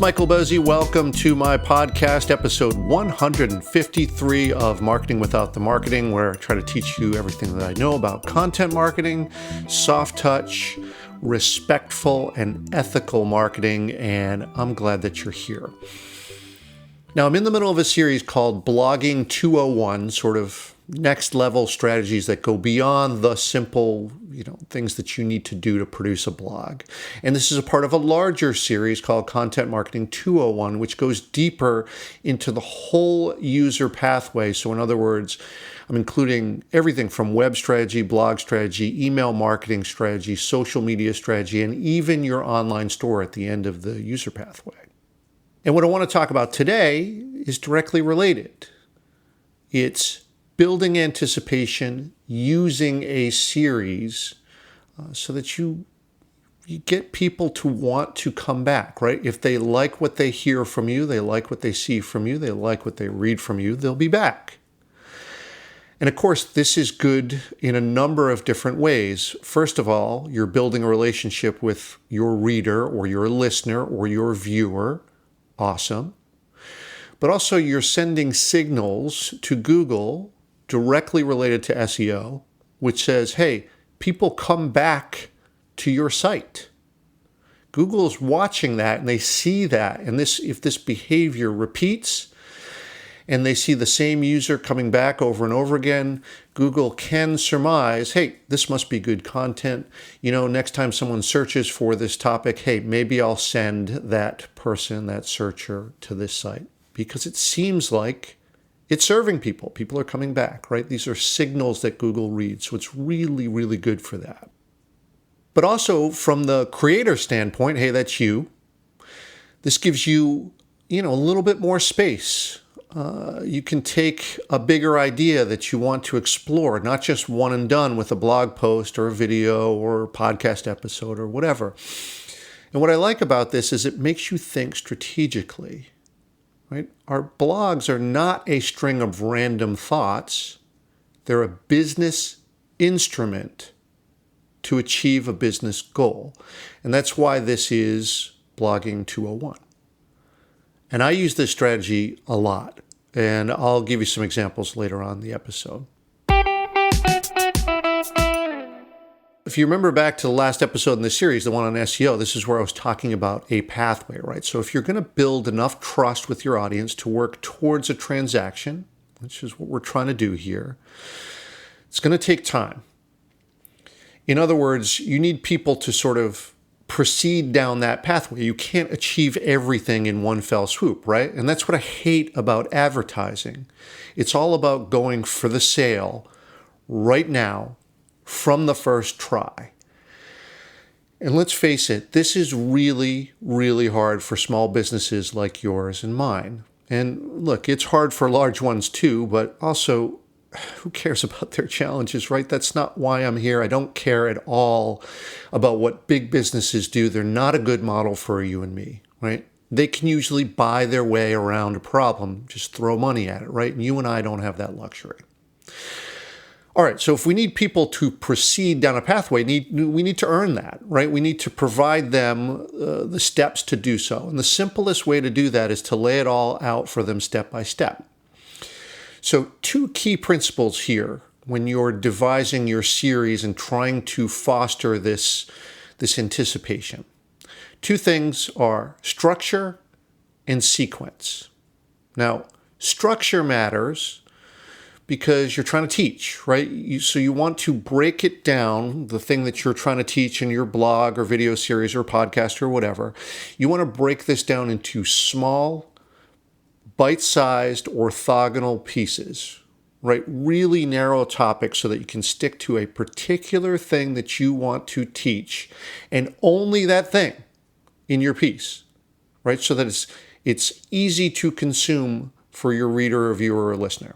it's Michael Bozy. Welcome to my podcast, episode 153 of Marketing Without the Marketing, where I try to teach you everything that I know about content marketing, soft touch, respectful and ethical marketing, and I'm glad that you're here. Now, I'm in the middle of a series called Blogging 201, sort of next level strategies that go beyond the simple, things that you need to do to produce a blog. And this is a part of a larger series called Content Marketing 201, which goes deeper into the whole user pathway. So in other words, I'm including everything from web strategy, blog strategy, email marketing strategy, social media strategy, and even your online store at the end of the user pathway. And what I want to talk about today is directly related. It's building anticipation using a series so that you get people to want to come back, right? If they like what they hear from you, they like what they see from you, they like what they read from you, they'll be back. And of course, this is good in a number of different ways. First of all, you're building a relationship with your reader or your listener or your viewer. Awesome. But also you're sending signals to Google directly related to SEO, which says, hey, people come back to your site. Google is watching that and they see that. And if this behavior repeats and they see the same user coming back over and over again, Google can surmise, hey, this must be good content. Next time someone searches for this topic, hey, maybe I'll send that person, that searcher to this site because it seems like it's serving people. People are coming back, right? These are signals that Google reads. So it's really, really good for that. But also from the creator standpoint, hey, that's you. This gives you, a little bit more space. You can take a bigger idea that you want to explore, not just one and done with a blog post or a video or a podcast episode or whatever. And what I like about this is it makes you think strategically. Right? Our blogs are not a string of random thoughts. They're a business instrument to achieve a business goal. And that's why this is Blogging 201. And I use this strategy a lot. And I'll give you some examples later on in the episode. If you remember back to the last episode in the series, the one on SEO, this is where I was talking about a pathway, right? So if you're going to build enough trust with your audience to work towards a transaction, which is what we're trying to do here, it's going to take time. In other words, you need people to sort of proceed down that pathway. You can't achieve everything in one fell swoop, right? And that's what I hate about advertising. It's all about going for the sale right now, from the first try. And let's face it, this is really, really hard for small businesses like yours and mine. And look, it's hard for large ones too, but also, who cares about their challenges, right? That's not why I'm here. I don't care at all about what big businesses do. They're not a good model for you and me, right? They can usually buy their way around a problem, just throw money at it, right? And you and I don't have that luxury. All right, so if we need people to proceed down a pathway, we need to earn that, right? We need to provide them the steps to do so. And the simplest way to do that is to lay it all out for them step by step. So 2 key principles here when you're devising your series and trying to foster this anticipation. 2 things are structure and sequence. Now, structure matters because you're trying to teach, right? So you want to break it down, the thing that you're trying to teach in your blog or video series or podcast or whatever. You want to break this down into small, bite-sized, orthogonal pieces, right? Really narrow topics so that you can stick to a particular thing that you want to teach and only that thing in your piece, right? So that it's easy to consume for your reader or viewer or listener.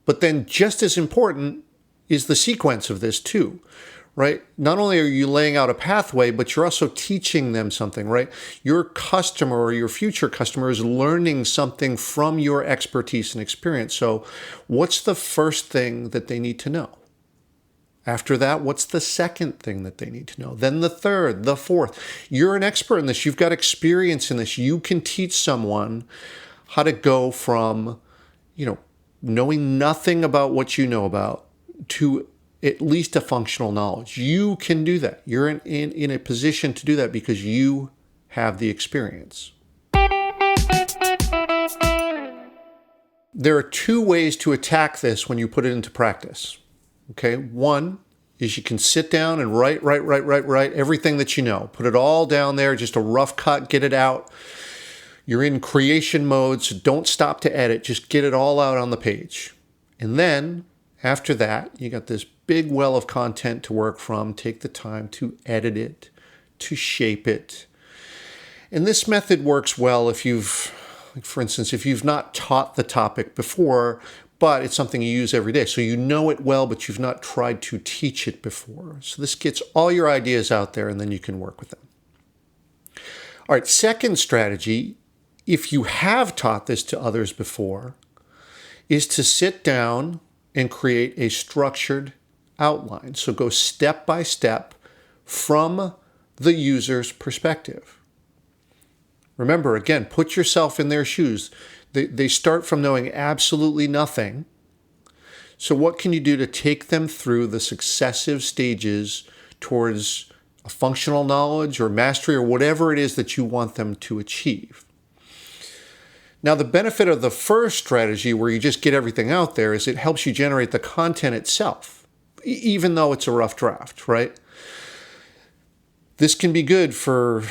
But then just as important is the sequence of this too, right? Not only are you laying out a pathway, but you're also teaching them something, right? Your customer or your future customer is learning something from your expertise and experience. So what's the first thing that they need to know? After that, what's the second thing that they need to know? Then the third, the fourth. You're an expert in this. You've got experience in this. You can teach someone how to go from, knowing nothing about what you know about to at least a functional knowledge. You can do that. You're in a position to do that because you have the experience. There are two ways to attack this when you put it into practice. Okay, one is you can sit down and write everything that you know. Put it all down there, just a rough cut, get it out. You're in creation mode, so don't stop to edit. Just get it all out on the page. And then, after that, you got this big well of content to work from. Take the time to edit it, to shape it. And this method works well if for instance, if you've not taught the topic before, but it's something you use every day. So you know it well, but you've not tried to teach it before. So this gets all your ideas out there, and then you can work with them. All right, second strategy, if you have taught this to others before, is to sit down and create a structured outline. So go step by step from the user's perspective. Remember, again, put yourself in their shoes. They start from knowing absolutely nothing. So what can you do to take them through the successive stages towards a functional knowledge or mastery or whatever it is that you want them to achieve? Now, the benefit of the first strategy, where you just get everything out there, is it helps you generate the content itself, even though it's a rough draft, right? This can be good for,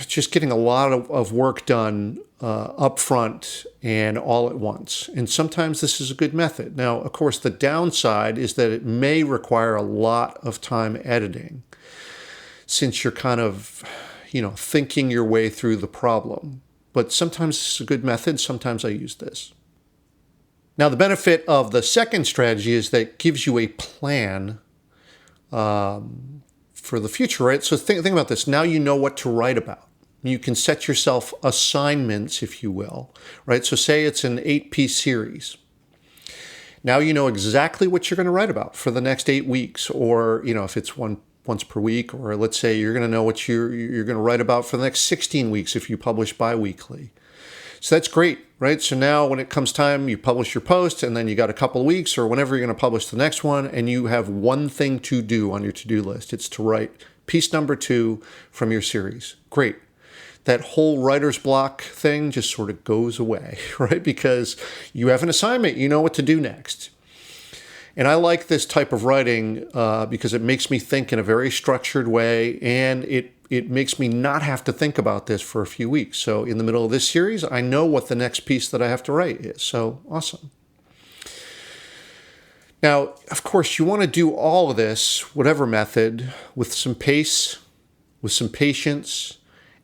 just getting a lot of work done up front and all at once. And sometimes this is a good method. Now, of course, the downside is that it may require a lot of time editing, since you're kind of, thinking your way through the problem. But sometimes it's a good method. Sometimes I use this. Now, the benefit of the second strategy is that it gives you a plan for the future, right? So think about this. Now you know what to write about. You can set yourself assignments, if you will, right? So say it's an 8-piece series. Now you know exactly what you're going to write about for the next 8 weeks, or, if it's once per week, or let's say you're going to know what you're going to write about for the next 16 weeks if you publish bi-weekly. So that's great, right? So now when it comes time, you publish your post, and then you got a couple of weeks or whenever you're going to publish the next one, and you have one thing to do on your to-do list. It's to write piece number 2 from your series. Great. That whole writer's block thing just sort of goes away, right? Because you have an assignment. You know what to do next. And I like this type of writing because it makes me think in a very structured way, and it makes me not have to think about this for a few weeks. So in the middle of this series, I know what the next piece that I have to write is. So awesome. Now, of course, you want to do all of this, whatever method, with some pace, with some patience.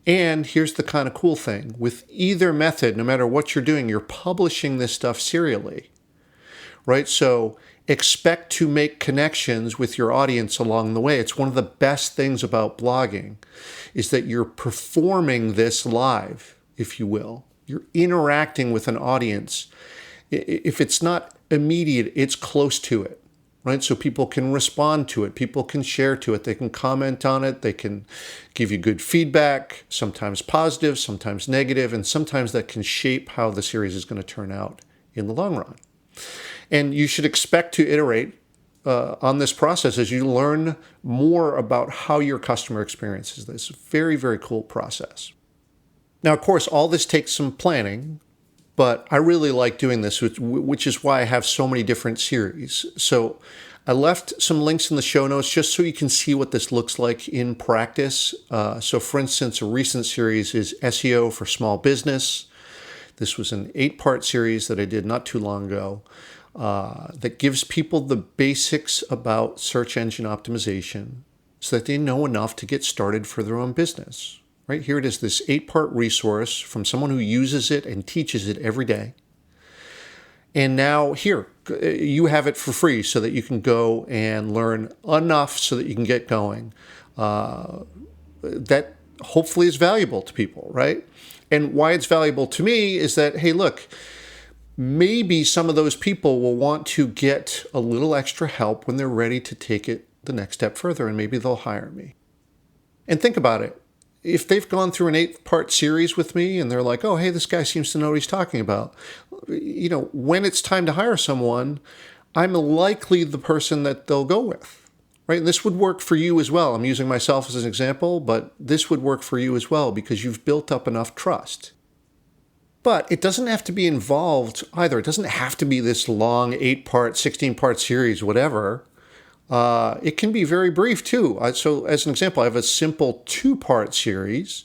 And here's the kind of cool thing. With either method, no matter what you're doing, you're publishing this stuff serially, right? So expect to make connections with your audience along the way. It's one of the best things about blogging is that you're performing this live, if you will. You're interacting with an audience. If it's not immediate, it's close to it, right? So people can respond to it. People can share to it. They can comment on it. They can give you good feedback, sometimes positive, sometimes negative, and sometimes that can shape how the series is going to turn out in the long run. And you should expect to iterate on this process as you learn more about how your customer experiences this. Very, very cool process. Now, of course, all this takes some planning, but I really like doing this, which is why I have so many different series. So I left some links in the show notes just so you can see what this looks like in practice. So for instance, a recent series is SEO for small business. This was an 8-part series that I did not too long ago. That gives people the basics about search engine optimization so that they know enough to get started for their own business. Right here it is, this 8-part resource from someone who uses it and teaches it every day. And now here, you have it for free so that you can go and learn enough so that you can get going. That hopefully is valuable to people, right? And why it's valuable to me is that, hey, look, maybe some of those people will want to get a little extra help when they're ready to take it the next step further, and maybe they'll hire me. And think about it. If they've gone through an 8-part series with me and they're like, oh, hey, this guy seems to know what he's talking about. When it's time to hire someone, I'm likely the person that they'll go with, right? And this would work for you as well. I'm using myself as an example, but this would work for you as well because you've built up enough trust. But it doesn't have to be involved either. It doesn't have to be this long 8-part, 16-part series, whatever. It can be very brief too. So as an example, I have a simple 2-part series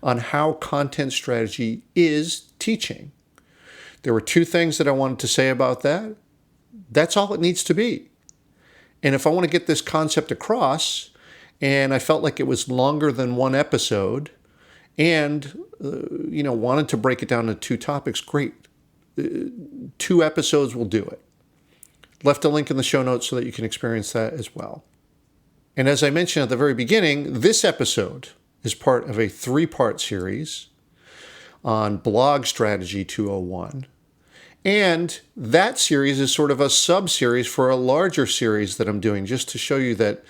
on how content strategy is teaching. There were 2 things that I wanted to say about that. That's all it needs to be. And if I want to get this concept across, and I felt like it was longer than 1 episode, and wanted to break it down into 2 topics, great. 2 episodes will do it. Left a link in the show notes so that you can experience that as well. And as I mentioned at the very beginning, this episode is part of a 3-part series on Blog Strategy 201. And that series is sort of a sub-series for a larger series that I'm doing, just to show you that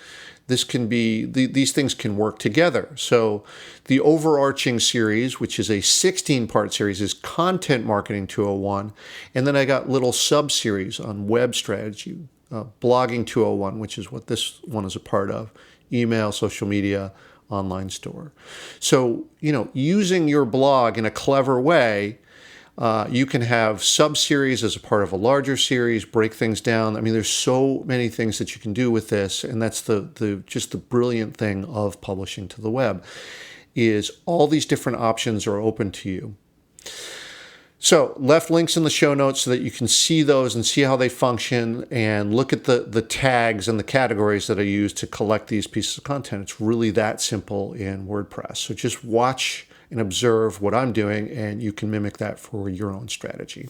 this can be, these things can work together. So the overarching series, which is a 16-part series, is Content Marketing 201. And then I got little sub-series on web strategy, Blogging 201, which is what this one is a part of, email, social media, online store. So, using your blog in a clever way, you can have sub-series as a part of a larger series, break things down. I mean, there's so many things that you can do with this, and that's just the brilliant thing of publishing to the web, is all these different options are open to you. So, left links in the show notes so that you can see those and see how they function and look at the tags and the categories that I use to collect these pieces of content. It's really that simple in WordPress. So just watch and observe what I'm doing, and you can mimic that for your own strategy.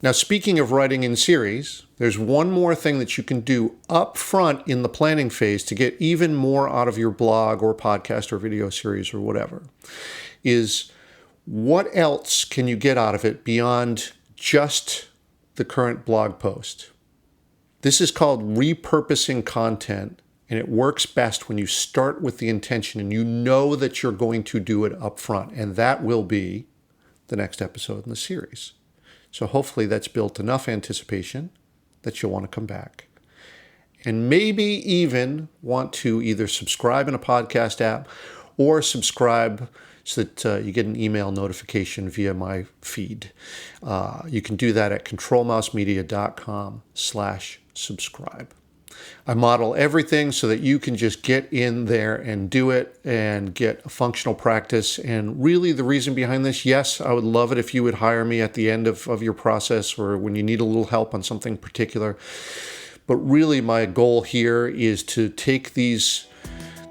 Now, speaking of writing in series, there's one more thing that you can do up front in the planning phase to get even more out of your blog or podcast or video series or whatever, is what else can you get out of it beyond just the current blog post? This is called repurposing content. And it works best when you start with the intention and you know that you're going to do it up front. And that will be the next episode in the series. So hopefully that's built enough anticipation that you'll want to come back. And maybe even want to either subscribe in a podcast app or subscribe so that you get an email notification via my feed. You can do that at controlmousemedia.com/subscribe. I model everything so that you can just get in there and do it and get a functional practice. And really the reason behind this, yes, I would love it if you would hire me at the end of your process or when you need a little help on something particular. But really my goal here is to take these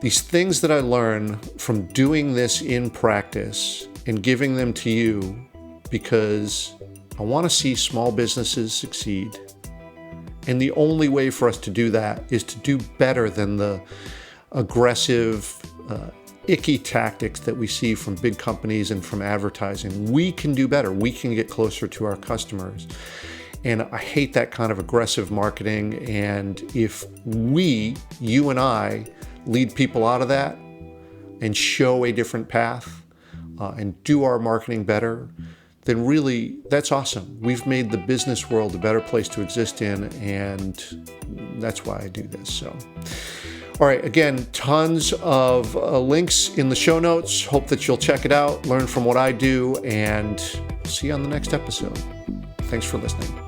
things that I learn from doing this in practice and giving them to you because I want to see small businesses succeed. And the only way for us to do that is to do better than the aggressive, icky tactics that we see from big companies and from advertising. We can do better. We can get closer to our customers. And I hate that kind of aggressive marketing. And if you and I, lead people out of that and show a different path and do our marketing better, then really that's awesome. We've made the business world a better place to exist in, and that's why I do this. So, all right, again, tons of links in the show notes. Hope that you'll check it out, learn from what I do, and see you on the next episode. Thanks for listening.